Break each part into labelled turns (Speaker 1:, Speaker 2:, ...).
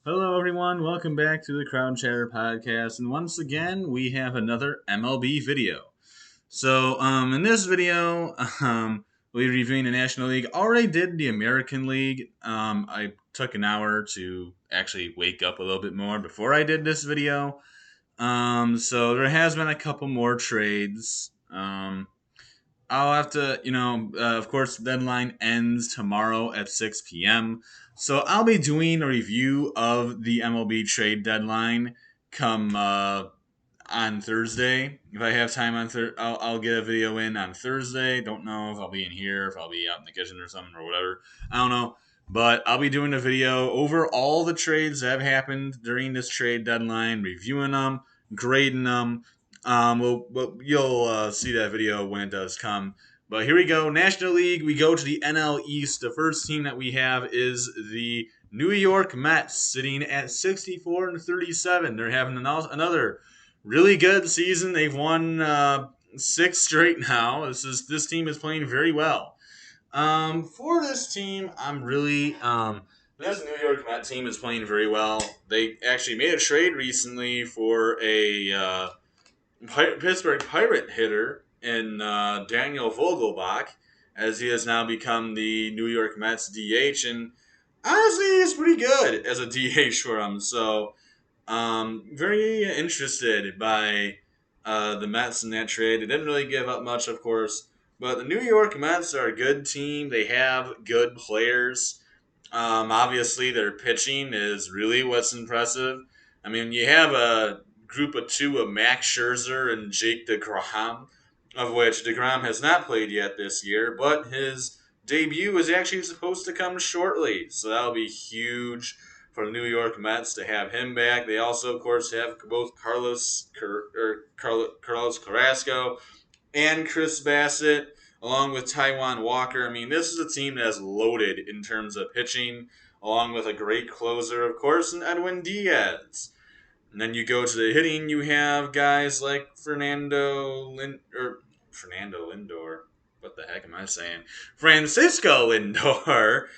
Speaker 1: Hello, everyone. Welcome back to the Crowd Chatter podcast. And once again, we have another MLB video. In this video, we'll be reviewing the National League. Already did the American League. I took an hour to actually wake up a little bit more before I did this video. So there has been a couple more trades. I'll have to, of course, the deadline ends tomorrow at 6 p.m. So I'll be doing a review of the MLB trade deadline come on Thursday. If I have time on Thursday, I'll get a video in on Thursday. Don't know if I'll be in here, if I'll be out in the kitchen or something or whatever. I don't know. But I'll be doing a video over all the trades that have happened during this trade deadline, reviewing them, grading them. You'll see that video when it does come. But here we go. National League, we go to the NL East. The first team that we have is the New York Mets, sitting at 64-37. They're having another really good season. They've won six straight now. This team is playing very well. For this team, I'm really this New York Met team is playing very well. They actually made a trade recently for a Pittsburgh Pirate hitter in Daniel Vogelbach, as he has now become the New York Mets DH, and honestly, he's pretty good as a DH for them. So, very interested by the Mets in that trade. They didn't really give up much, of course, but the New York Mets are a good team. They have good players. Obviously, their pitching is really what's impressive. I mean, you have a group of two of Max Scherzer and Jake DeGrom, of which DeGrom has not played yet this year, but his debut is actually supposed to come shortly. So that'll be huge for the New York Mets to have him back. They also, of course, have both Carlos Carrasco and Chris Bassett, along with Taiwan Walker. I mean, this is a team that is loaded in terms of pitching, along with a great closer, of course, and Edwin Diaz. And then you go to the hitting, you have guys like Fernando Lindor. What the heck am I saying? Francisco Lindor,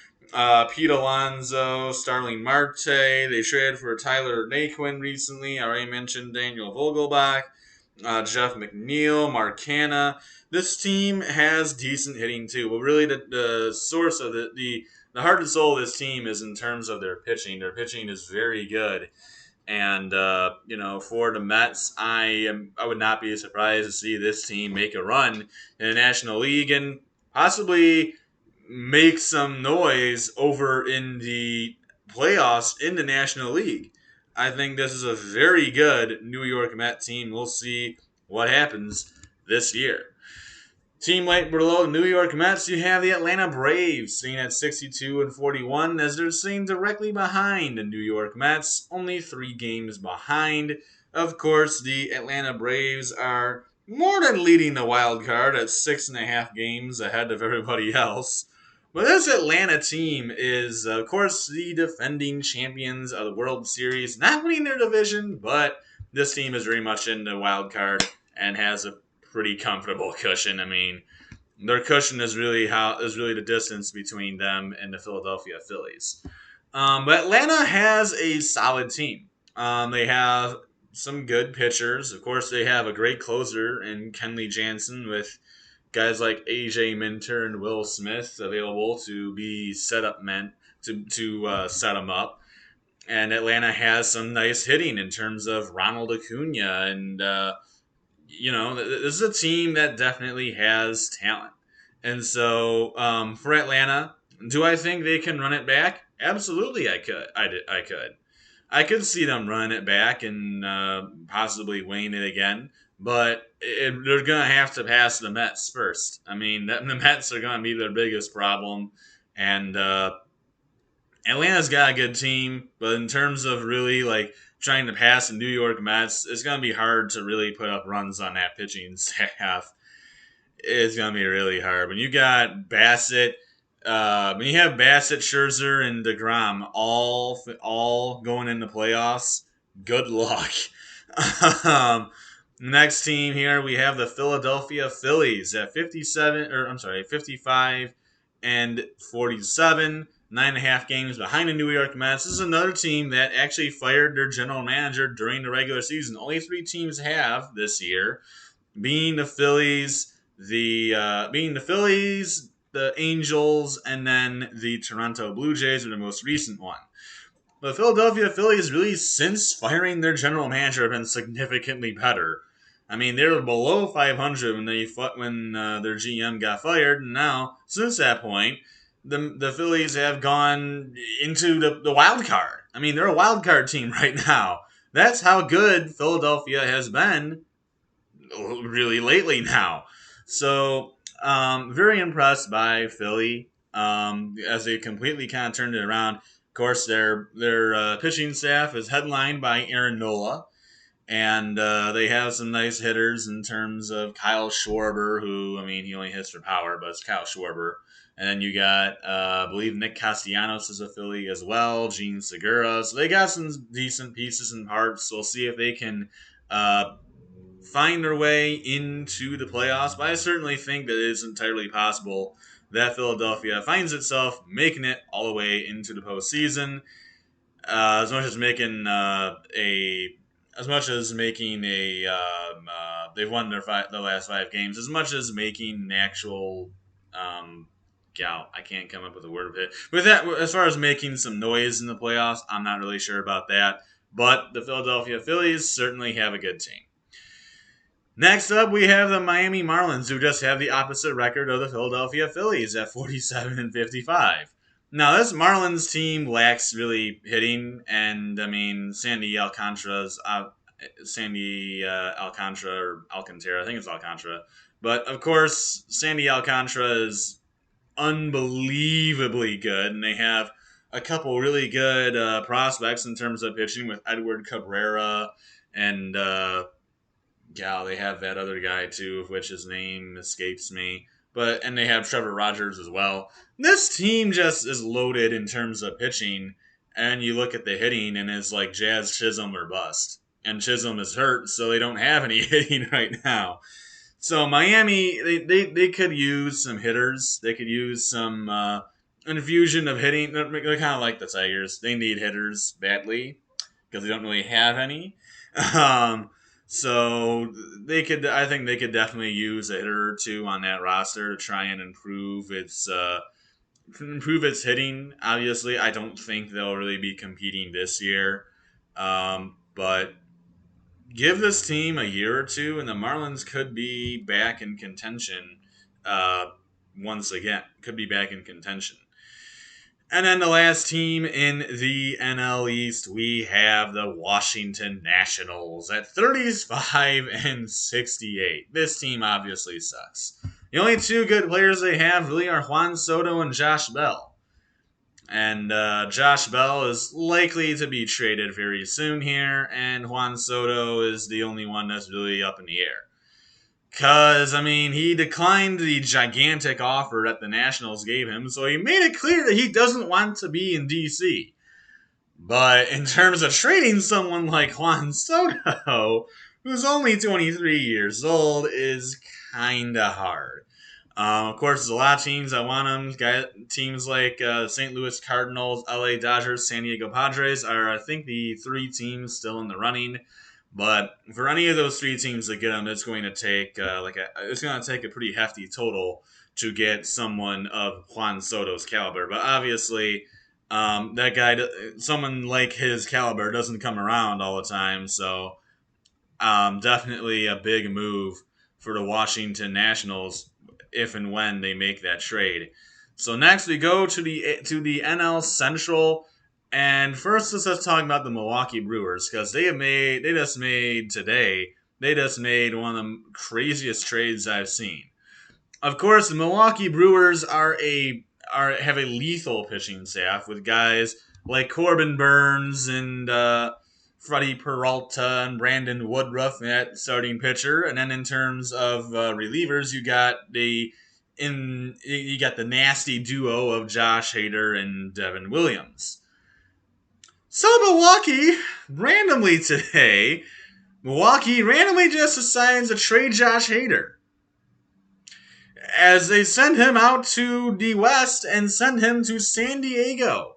Speaker 1: Pete Alonso, Starling Marte. They traded for Tyler Naquin recently. I already mentioned Daniel Vogelbach, Jeff McNeil, Marcana. This team has decent hitting too, but really the source of the heart and soul of this team is in terms of their pitching. Their pitching is very good. And for the Mets, I would not be surprised to see this team make a run in the National League and possibly make some noise over in the playoffs in the National League. I think this is a very good New York Mets team. We'll see what happens this year. Team right below the New York Mets, you have the Atlanta Braves sitting at 62-41, as they're sitting directly behind the New York Mets, only 3 games behind. Of course, the Atlanta Braves are more than leading the wild card at 6.5 games ahead of everybody else. But this Atlanta team is, of course, the defending champions of the World Series, not winning their division, but this team is very much in the wild card and has a pretty comfortable cushion. I mean, their cushion is really the distance between them and the Philadelphia Phillies. But Atlanta has a solid team. They have some good pitchers. Of course, they have a great closer in Kenley Jansen, with guys like AJ Minter and Will Smith available to be set up to set them up. And Atlanta has some nice hitting in terms of Ronald Acuna and this is a team that definitely has talent. And so for Atlanta, do I think they can run it back? Absolutely, I could. I could see them running it back and possibly winning it again. But they're going to have to pass the Mets first. I mean, the Mets are going to be their biggest problem. And Atlanta's got a good team. But in terms of really, trying to pass the New York Mets, it's going to be hard to really put up runs on that pitching staff. It's going to be really hard. When you got Bassett, when you have Bassett, Scherzer, and DeGrom all going into playoffs, good luck. Next team here, we have the Philadelphia Phillies at 55 and 47. 9.5 games behind the New York Mets. This is another team that actually fired their general manager during the regular season. Only 3 teams have this year, being the Phillies, the Angels, and then the Toronto Blue Jays are the most recent one. The Philadelphia Phillies really, since firing their general manager, have been significantly better. I mean, they were below 500 when their GM got fired, and now since that point, the Phillies have gone into the wild card. I mean, they're a wild card team right now. That's how good Philadelphia has been really lately now. So, very impressed by Philly as they completely kind of turned it around. Of course, their pitching staff is headlined by Aaron Nola, and they have some nice hitters in terms of Kyle Schwarber, who, I mean, he only hits for power, but it's Kyle Schwarber. And then you got, I believe, Nick Castellanos is a Philly as well, Gene Segura. So they got some decent pieces and parts. So we'll see if they can find their way into the playoffs. But I certainly think that it is entirely possible that Philadelphia finds itself making it all the way into the postseason. As much as making they've won their last 5 games. As much as making an actual, I can't come up with a word of it. With that, as far as making some noise in the playoffs, I'm not really sure about that. But the Philadelphia Phillies certainly have a good team. Next up, we have the Miami Marlins, who just have the opposite record of the Philadelphia Phillies at 47-55. Now, this Marlins team lacks really hitting, and I mean, Sandy Alcantara, or Alcantara, I think it's Alcantara. But of course, Sandy Alcantara is unbelievably good, and they have a couple really good prospects in terms of pitching with Edward Cabrera and they have that other guy too, of which his name escapes me. And they have Trevor Rogers as well. This team just is loaded in terms of pitching, and you look at the hitting, and it's like Jazz Chisholm or bust. And Chisholm is hurt, so they don't have any hitting right now. So Miami, they could use some hitters. They could use some infusion of hitting. They're kind of like the Tigers. They need hitters badly because they don't really have any. So I think they could definitely use a hitter or two on that roster to try and improve its hitting. Obviously, I don't think they'll really be competing this year, but give this team a year or two, and the Marlins could be back in contention once again. Could be back in contention. And then the last team in the NL East, we have the Washington Nationals at 35-68. This team obviously sucks. The only 2 good players they have really are Juan Soto and Josh Bell. And Josh Bell is likely to be traded very soon here, and Juan Soto is the only one that's really up in the air. Because, I mean, he declined the gigantic offer that the Nationals gave him, so he made it clear that he doesn't want to be in D.C. But in terms of trading someone like Juan Soto, who's only 23 years old, is kind of hard. Of course, there's a lot of teams that want him. Teams like St. Louis Cardinals, LA Dodgers, San Diego Padres are, I think, the 3 teams still in the running. But for any of those 3 teams to get him, it's going to take a pretty hefty total to get someone of Juan Soto's caliber. But obviously, that guy, someone like his caliber, doesn't come around all the time. So definitely a big move for the Washington Nationals if and when they make that trade. So next we go to the NL Central. And first, let's talk about the Milwaukee Brewers, because they just made one of the craziest trades I've seen. Of course, the Milwaukee Brewers have a lethal pitching staff with guys like Corbin Burns and Freddie Peralta and Brandon Woodruff at starting pitcher, and then in terms of relievers, you got the nasty duo of Josh Hader and Devin Williams. So Milwaukee randomly just decides to trade Josh Hader. as they send him out to the West and send him to San Diego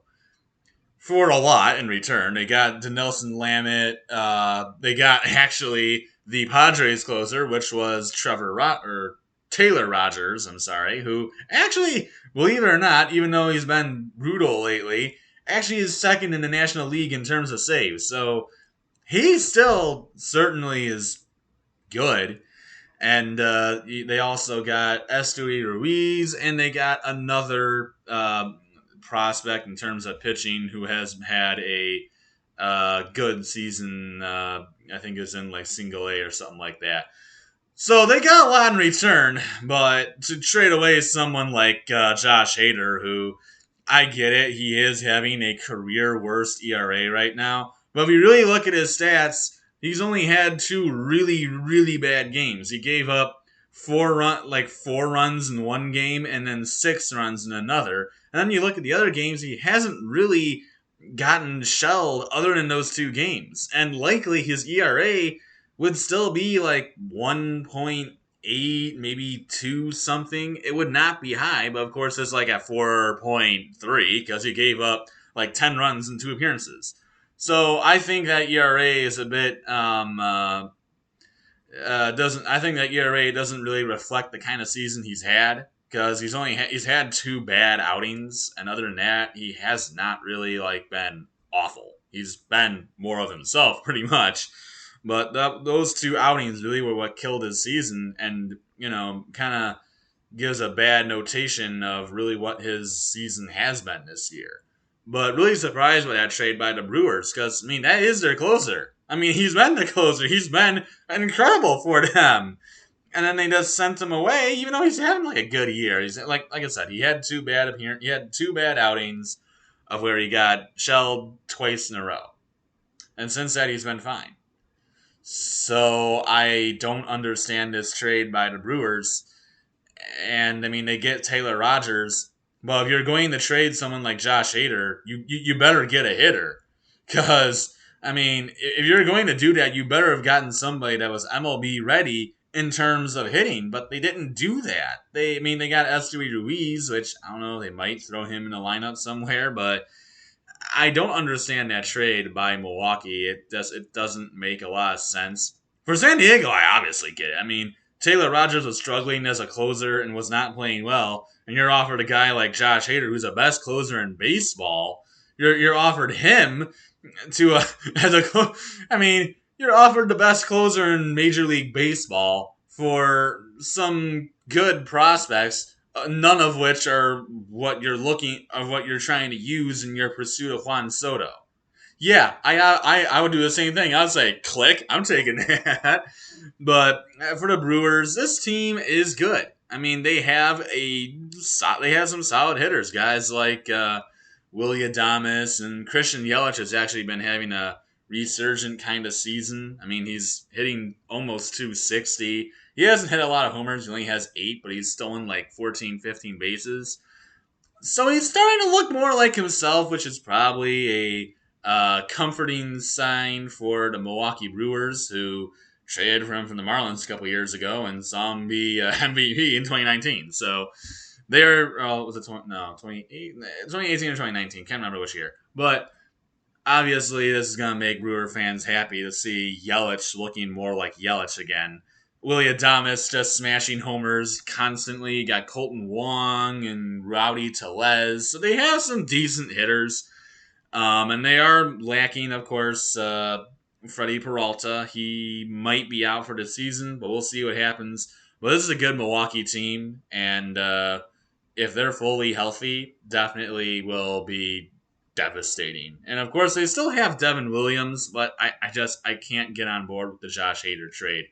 Speaker 1: for a lot in return. They got Dinelson Lamet. They got actually the Padres closer, which was Taylor Rogers. I'm sorry, who actually, believe it or not, even though he's been brutal lately, actually is second in the National League in terms of saves. So he still certainly is good. And they also got Esteury Ruiz, and they got another prospect in terms of pitching who has had a good season. I think it was in like single A or something like that. So they got a lot in return, but to trade away someone like Josh Hader, who I get it, he is having a career worst ERA right now. But if you really look at his stats, he's only had two really, really bad games. He gave up four runs in one game, and then 6 runs in another. And then you look at the other games, he hasn't really gotten shelled other than those 2 games. And likely his ERA would still be like 1.8, maybe 2 something. It would not be high, but of course it's like at 4.3 because he gave up like 10 runs in 2 appearances. So I think that ERA is a bit doesn't. I think that ERA doesn't really reflect the kind of season he's had because he's had 2 bad outings, and other than that, he has not really like been awful. He's been more of himself pretty much. But those 2 outings really were what killed his season, and kind of gives a bad notation of really what his season has been this year. But really surprised by that trade by the Brewers, because I mean that is their closer. I mean he's been the closer. He's been incredible for them, and then they just sent him away, even though he's having like a good year. He's like I said, he had 2 bad outings, of where he got shelled twice in a row, and since that he's been fine. So I don't understand this trade by the Brewers. And I mean, they get Taylor Rogers. Well, if you're going to trade someone like Josh Hader, you better get a hitter. Because, I mean, if you're going to do that, you better have gotten somebody that was MLB ready in terms of hitting. But they didn't do that. They got Esteury Ruiz, which I don't know, they might throw him in the lineup somewhere. But I don't understand that trade by Milwaukee. It doesn't make a lot of sense. For San Diego, I obviously get it. I mean, Taylor Rogers was struggling as a closer and was not playing well, and you're offered a guy like Josh Hader, who's the best closer in baseball. You're offered him to you're offered the best closer in Major League Baseball for some good prospects, none of which are what you're trying to use in your pursuit of Juan Soto. Yeah, I would do the same thing. I'd say, click, I'm taking that. But for the Brewers, this team is good. I mean, they have some solid hitters, guys like Willie Adames, and Christian Yelich has actually been having a resurgent kind of season. I mean, he's hitting almost 260. He hasn't hit a lot of homers. He only has 8, but he's stolen like 14, 15 bases. So he's starting to look more like himself, which is probably a comforting sign for the Milwaukee Brewers, who traded for him from the Marlins a couple years ago and saw him be MVP in 2019. So they're, was it 2018 or 2019? Can't remember which year. But obviously, this is going to make Brewer fans happy to see Yelich looking more like Yelich again. Willie Adames just smashing homers constantly. You got Colton Wong and Rowdy Tellez. So they have some decent hitters. And they are lacking, of course, Freddie Peralta. He might be out for the season, but we'll see what happens. But this is a good Milwaukee team. And if they're fully healthy, definitely will be devastating. And of course, they still have Devin Williams, but I can't get on board with the Josh Hader trade.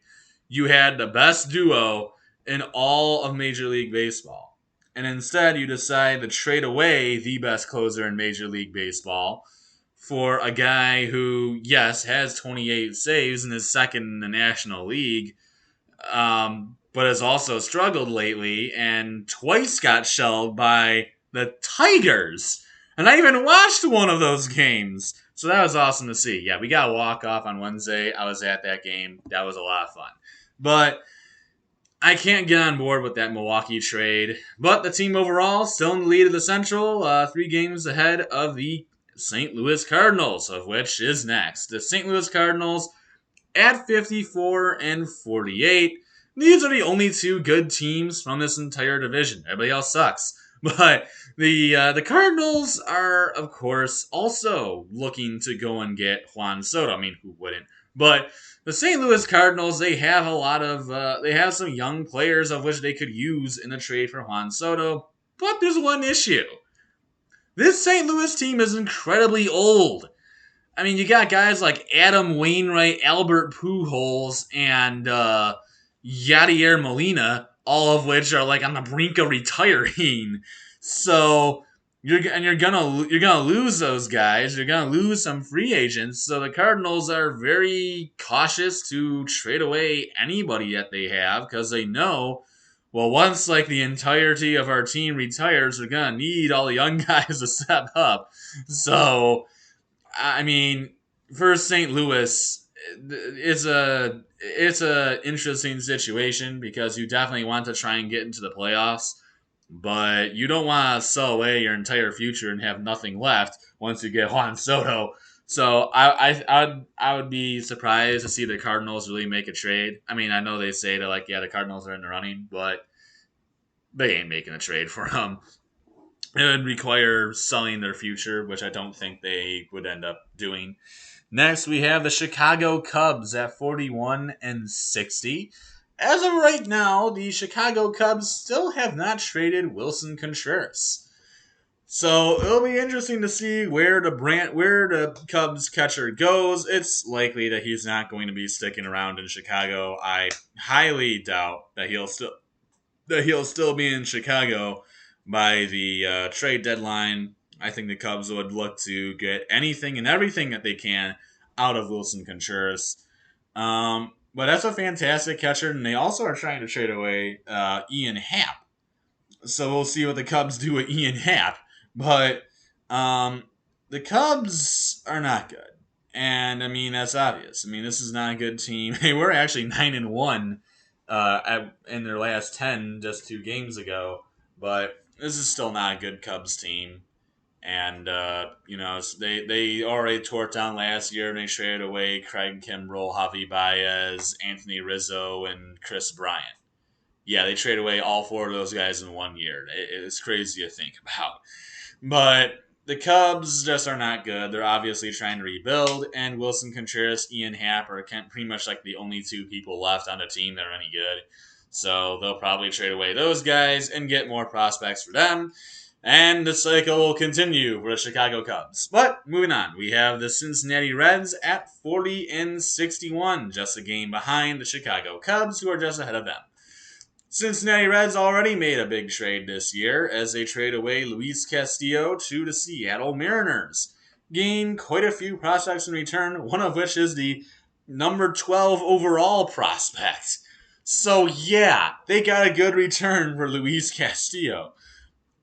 Speaker 1: You had the best duo in all of Major League Baseball. And instead, you decide to trade away the best closer in Major League Baseball for a guy who, yes, has 28 saves and is second in the National League, but has also struggled lately and twice got shelled by the Tigers. And I even watched one of those games. So that was awesome to see. Yeah, we got a walk-off on Wednesday. I was at that game. That was a lot of fun. But I can't get on board with that Milwaukee trade, but the team overall still in the lead of the Central, 3 games ahead of the St. Louis Cardinals, of which is next. The St. Louis Cardinals at 54 and 48. These are the only 2 good teams from this entire division. Everybody else sucks. But the Cardinals are, of course, also looking to go and get Juan Soto. I mean, who wouldn't? But the St. Louis Cardinals, they have they have some young players of which they could use in a trade for Juan Soto. But there's one issue. This St. Louis team is incredibly old. I mean, you got guys like Adam Wainwright, Albert Pujols, and Yadier Molina, all of which are like on the brink of retiring. So you're gonna lose those guys. You're gonna lose some free agents. So the Cardinals are very cautious to trade away anybody that they have because they know. Well, once like the entirety of our team retires, we're gonna need all the young guys to step up. So I mean, for St. Louis, it's a interesting situation because you definitely want to try and get into the playoffs, but you don't want to sell away your entire future and have nothing left once you get Juan Soto. So I would be surprised to see the Cardinals really make a trade. I mean, I know they say that like yeah the Cardinals are in the running, but they ain't making a trade for him. It would require selling their future, which I don't think they would end up doing. Next, we have the Chicago Cubs at 41 and 60. As of right now, the Chicago Cubs still have not traded Wilson Contreras. So it'll be interesting to see where the Cubs catcher goes. It's likely that he's not going to be sticking around in Chicago. I highly doubt that he'll still be in Chicago by the trade deadline. I think the Cubs would look to get anything and everything that they can out of Wilson Contreras. But that's a fantastic catcher, and they also are trying to trade away Ian Happ. So we'll see what the Cubs do with Ian Happ. But the Cubs are not good. And I mean that's obvious. I mean this is not a good team. They were actually 9-1 in their last 10 just 2 games ago, but this is still not a good Cubs team. And they already tore it down last year and they traded away Craig Kimbrell, Javi Baez, Anthony Rizzo, and Chris Bryant. Yeah, they traded away all 4 of those guys in 1 year. It's crazy to think about. But the Cubs just are not good. They're obviously trying to rebuild, and Wilson Contreras, Ian Happ are pretty much like the only 2 people left on the team that are any good. So they'll probably trade away those guys and get more prospects for them. And the cycle will continue for the Chicago Cubs. But moving on, we have the Cincinnati Reds at 40 and 61, just a game behind the Chicago Cubs, who are just ahead of them. Cincinnati Reds already made a big trade this year as they trade away Luis Castillo to the Seattle Mariners. Gain quite a few prospects in return, one of which is the number 12 overall prospect. So yeah, they got a good return for Luis Castillo.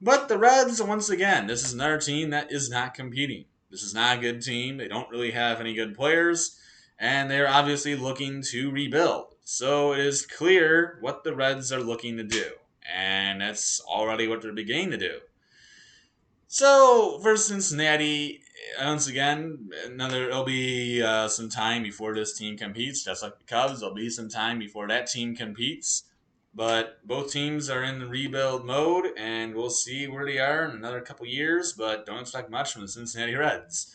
Speaker 1: But the Reds, once again, this is another team that is not competing. This is not a good team. They don't really have any good players, and they're obviously looking to rebuild. So it is clear what the Reds are looking to do, and that's already what they're beginning to do. So for Cincinnati, once again, it'll be some time before this team competes. Just like the Cubs, there'll be some time before that team competes. But both teams are in the rebuild mode, and we'll see where they are in another couple years. But don't expect much from the Cincinnati Reds.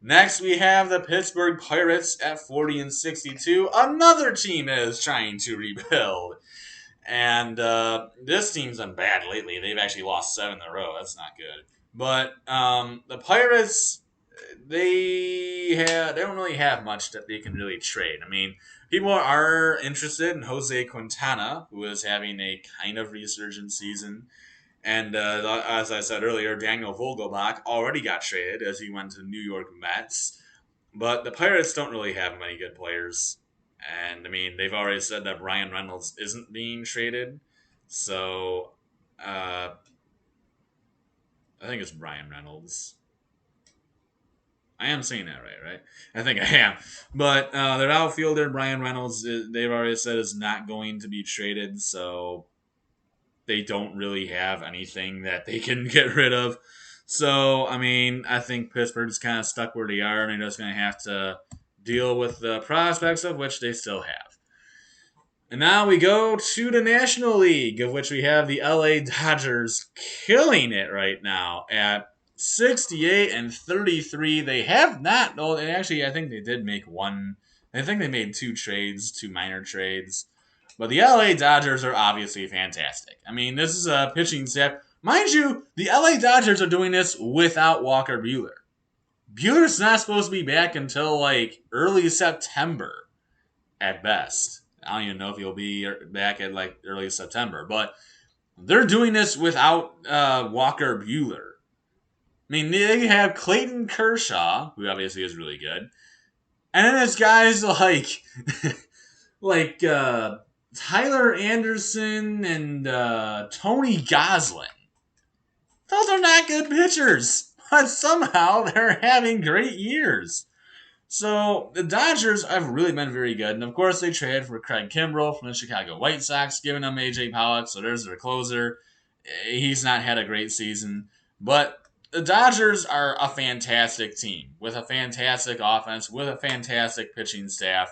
Speaker 1: Next, we have the Pittsburgh Pirates at 40 and 62. Another team that is trying to rebuild. And this team's done bad lately. They've actually lost 7 in a row. That's not good. But the Pirates, they don't really have much that they can really trade. I mean, people are interested in Jose Quintana, who is having a kind of resurgent season. And as I said earlier, Daniel Vogelbach already got traded as he went to the New York Mets. But the Pirates don't really have many good players. And, I mean, they've already said that Ryan Reynolds isn't being traded. So, I think it's Ryan Reynolds. I am saying that right? I think I am. But their outfielder, Brian Reynolds, they've already said is not going to be traded, so they don't really have anything that they can get rid of. So, I mean, I think Pittsburgh's kind of stuck where they are, and they're just going to have to deal with the prospects of which they still have. And now we go to the National League, of which we have the LA Dodgers killing it right now at 68 and 33. They have not, and actually, I think they did make one. I think they made two minor trades. But the LA Dodgers are obviously fantastic. I mean, this is a pitching staff. Mind you, the LA Dodgers are doing this without Walker Buehler. Buehler's not supposed to be back until like early September at best. I don't even know if he'll be back at like early September, but they're doing this without Walker Buehler. I mean, they have Clayton Kershaw, who obviously is really good, and then there's guys like like Tyler Anderson and Tony Goslin. Those are not good pitchers, but somehow they're having great years. So the Dodgers have really been very good, and of course they traded for Craig Kimbrell from the Chicago White Sox, giving them AJ Pollock. So there's their closer. He's not had a great season, but the Dodgers are a fantastic team with a fantastic offense, with a fantastic pitching staff,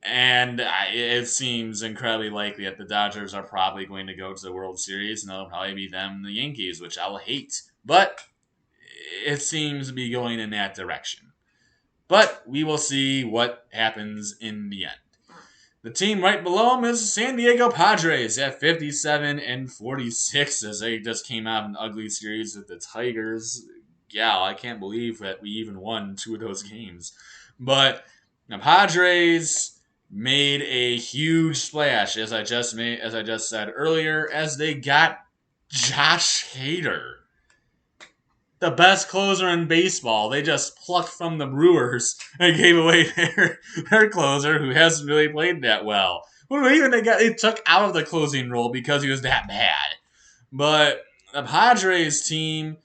Speaker 1: and it seems incredibly likely that the Dodgers are probably going to go to the World Series, and it'll probably be them and the Yankees, which I'll hate, but it seems to be going in that direction. But we will see what happens in the end. The team right below them is San Diego Padres at 57 and 46 as they just came out of an ugly series with the Tigers. Yeah, I can't believe that we even won two of those games. But the Padres made a huge splash, as I just said earlier, as they got Josh Hader, the best closer in baseball. They just plucked from the Brewers and gave away their closer, who hasn't really played that well. Well, even they took out of the closing role because he was that bad. But the Padres team,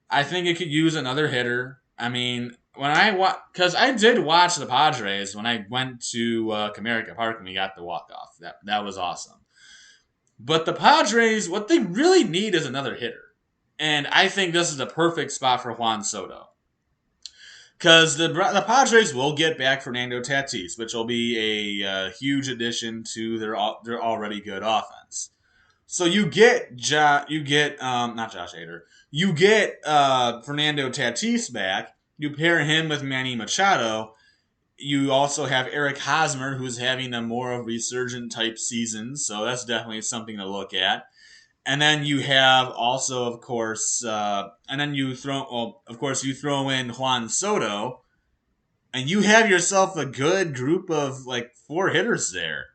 Speaker 1: I think it could use another hitter. I mean, because I did watch the Padres when I went to Comerica Park and we got the walk off. That was awesome. But the Padres, what they really need is another hitter. And I think this is the perfect spot for Juan Soto. Because the Padres will get back Fernando Tatis, which will be a huge addition to their already good offense. So you get not Josh Hader. You get Fernando Tatis back. You pair him with Manny Machado. You also have Eric Hosmer, who's having a more of resurgent type season. So that's definitely something to look at. And then you have also, of course, you throw in Juan Soto, and you have yourself a good group of like four hitters there.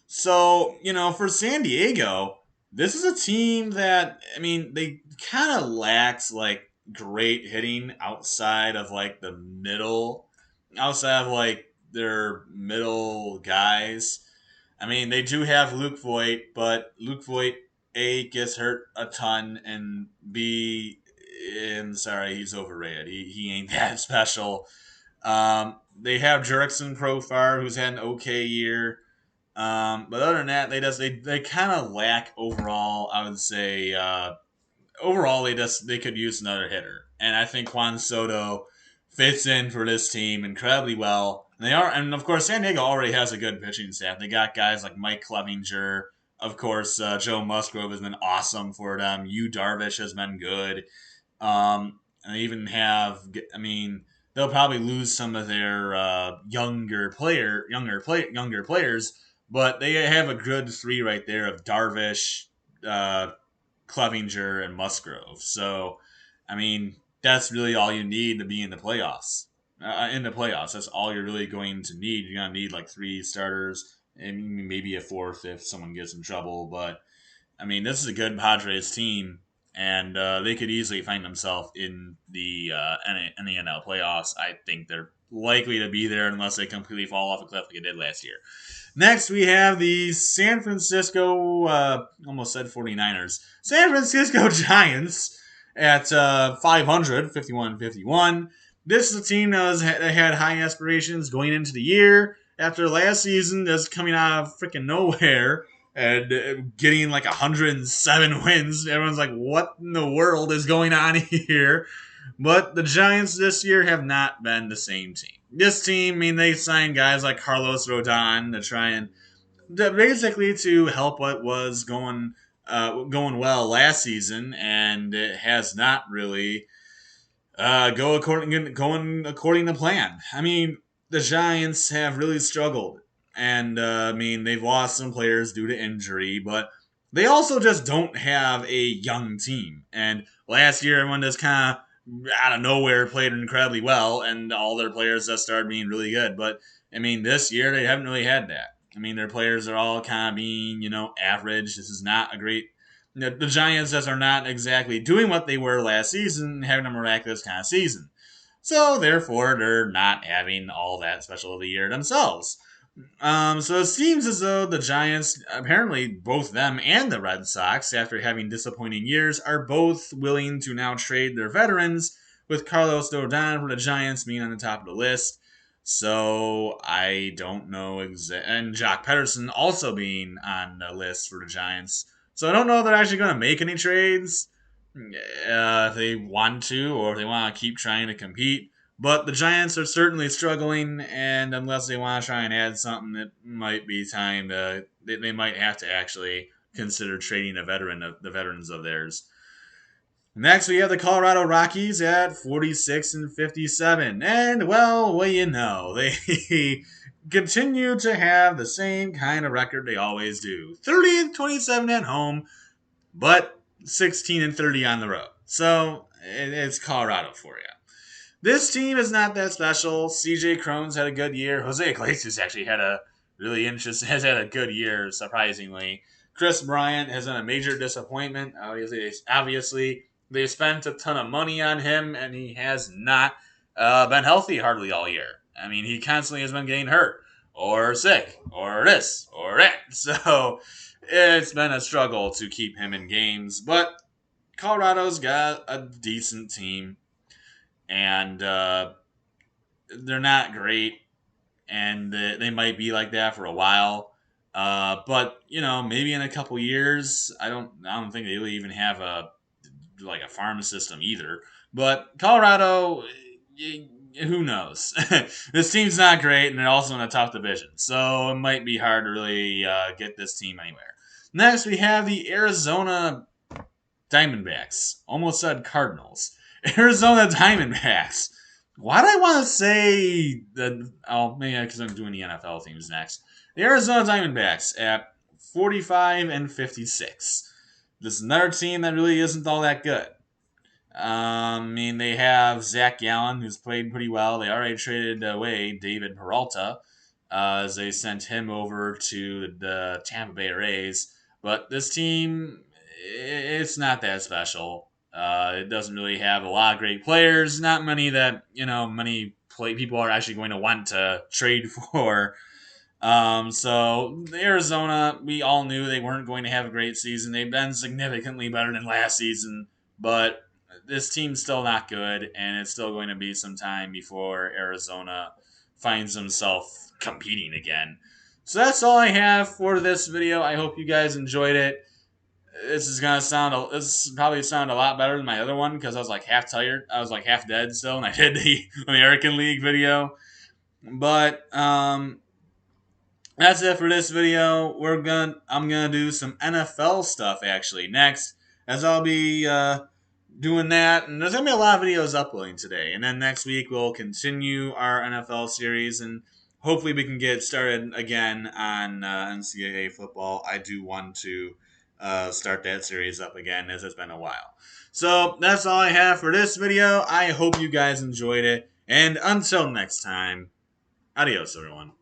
Speaker 1: So, for San Diego, this is a team that, I mean, they kind of lacks like great hitting outside of like outside of like their middle guys. I mean, they do have Luke Voit, but Luke Voit, A, gets hurt a ton, and B, he's overrated. He ain't that special. They have Jurickson Profar, who's had an okay year. But other than that, they kind of lack overall. I would say overall they could use another hitter, and I think Juan Soto fits in for this team incredibly well. And of course San Diego already has a good pitching staff. They got guys like Mike Clevinger. Of course, Joe Musgrove has been awesome for them. Yu Darvish has been good. And they even have, I mean, they'll probably lose some of their younger players, but they have a good three right there of Darvish, Clevinger, and Musgrove. So, I mean, that's really all you need to be in the playoffs. That's all you're really going to need. You're going to need like three starters and maybe a fourth if someone gets in trouble. But, I mean, this is a good Padres team, and they could easily find themselves in the NL playoffs. I think they're likely to be there unless they completely fall off a cliff like they did last year. Next, we have the San Francisco, almost said 49ers, San Francisco Giants at 500, 51-51. this is a team that had high aspirations going into the year. After last season, just coming out of freaking nowhere and getting like 107 wins. Everyone's like, what in the world is going on here? But the Giants this year have not been the same team. This team, I mean, they signed guys like Carlos Rodon to try and basically to help what was going well last season, and it has not really going according to plan. I mean, the Giants have really struggled, and I mean they've lost some players due to injury, but they also just don't have a young team. And last year, everyone just kind of out of nowhere played incredibly well, and all their players just started being really good. But I mean, this year they haven't really had that. I mean, their players are all kind of being, average. This is not a great the Giants just are not exactly doing what they were last season, having a miraculous kind of season. So therefore, they're not having all that special of a year themselves. So it seems as though the Giants, apparently both them and the Red Sox, after having disappointing years, are both willing to now trade their veterans, with Carlos Rodon for the Giants being on the top of the list. So I don't know and Jock Pederson also being on the list for the Giants. So I don't know if they're actually going to make any trades if they want to, or if they want to keep trying to compete. But the Giants are certainly struggling, and unless they want to try and add something, it might be time to. They might have to actually consider trading the veterans of theirs. Next, we have the Colorado Rockies at 46-57, and they continue to have the same kind of record they always do: 30-27 at home, but 16-30 on the road. So it's Colorado for you. This team is not that special. CJ Cron's had a good year. Jose Iglesias actually has had a good year, surprisingly. Chris Bryant has been a major disappointment. Obviously, they spent a ton of money on him, and he has not been healthy hardly all year. I mean, he constantly has been getting hurt, or sick, or this, or that. So it's been a struggle to keep him in games. But Colorado's got a decent team, and they're not great, and they might be like that for a while. But maybe in a couple years, I don't think they really even have a farm system either. But Colorado, who knows? This team's not great, and they're also in a tough division, so it might be hard to really get this team anywhere. Next, we have the Arizona Diamondbacks. Almost said Cardinals. Arizona Diamondbacks. Why do I want to say that? Oh, maybe because I'm doing the NFL teams next. The Arizona Diamondbacks at 45-56. This is another team that really isn't all that good. I mean, they have Zach Gallen, who's played pretty well. They already traded away David Peralta as they sent him over to the Tampa Bay Rays. But this team, it's not that special. It doesn't really have a lot of great players. Not many that people are actually going to want to trade for. So Arizona, we all knew they weren't going to have a great season. They've been significantly better than last season, but this team's still not good, and it's still going to be some time before Arizona finds himself competing again. So that's all I have for this video. I hope you guys enjoyed it. This probably sound a lot better than my other one because I was like half tired. I was like half dead still, and I did the American League video. But that's it for this video. I'm gonna do some NFL stuff actually next, as I'll be doing that, and there's gonna be a lot of videos uploading today. And then next week we'll continue our NFL series, and hopefully we can get started again on NCAA football. I do want to start that series up again, as it's been a while. So that's all I have for this video. I hope you guys enjoyed it, and until next time, adios, everyone.